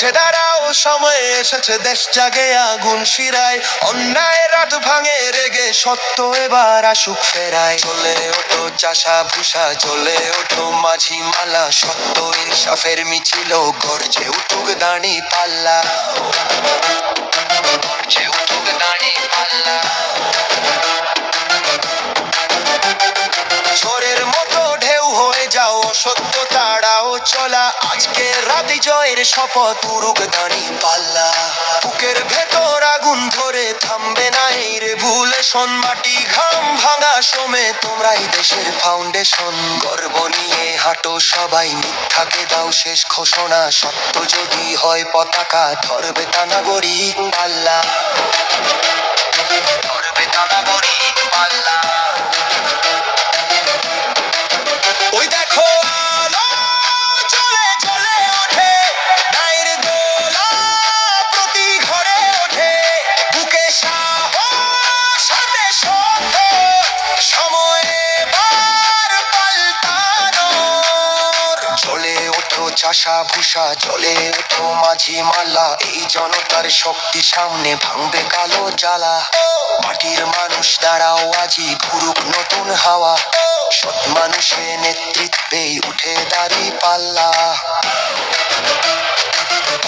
উঠে দাঁড়াও, সময় এসেছে, দেশ জাগে আগুন শিরায়, অন্যায় রাত ভাঙে রেগে, সত্য এবার আসুক ফেরায়। চলে ওঠো চাষা ভুষা, চলে ওঠো মাঝি মালা, সত্য ইনসাফের মিছিল গর্জে উঠুক দাঁড়ি পাল্লা, গর্জে উঠুক দাঁড়ি পাল্লা। ঝড়ের মতো ঢেউ হয়ে যাও, সত্য তাড়াও চলা, আজকে রাতে জয়ের শপথ উড়ুক দাঁড়ি পাল্লা। বুকের ভেতর আগুন ধরে থামবে না এই রেভুলেশন, মাটি ঘাম ভাঙা সমে তোমরাই দেশের ফাউন্ডেশন। গর্ব নিয়ে হাঁটো সবাই, মিথ্যাকে দাও শেষ ঘোষণা, সত্য যদি হয় পতাকা ধরবে তা নাগরিক পাল্লা, ধরবে তা নাগরিক পাল্লা। ওই দেখো আলো জ্বলে জ্বলে ওঠে, ন্যায়ের দোলা প্রতি ঘরে ওঠে, বুকে সাহস হাতে সত্য, সময় এবার পাল্টানোর। জ্বলে ওঠো চাষা ভুষা, জ্বলে ওঠো মাঝি মাল্লা, এই জনতার শক্তি সামনে ভাঙবে কালো জ্বালা। মাটির মানুষ দাঁড়াও আজি, ঘুরুক নতুন হাওয়া, সৎ মানুষের নেতৃত্বে উঠে দাঁড়ি পাল্লা,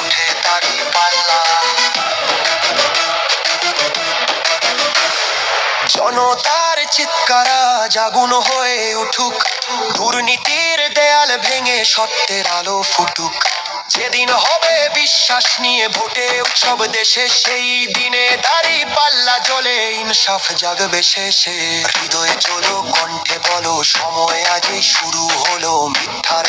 উঠে দাঁড়ি পাল্লা। জনতার চিৎকারা জাগুন হয়ে উঠুক, দুর্নীতির দেয়াল ভেঙে সত্যের আলো ফুটুক। যেদিন হবে বিশ্বাস নিয়ে ভোটে উৎসব দেশে, সেই দিনে দাঁড়ি পাল্লা জ্বলে ইনসাফ জাগবে শেষে। হৃদয়ে চলো কণ্ঠে বলো, সময় আজই শুরু হলো, মিথ্যার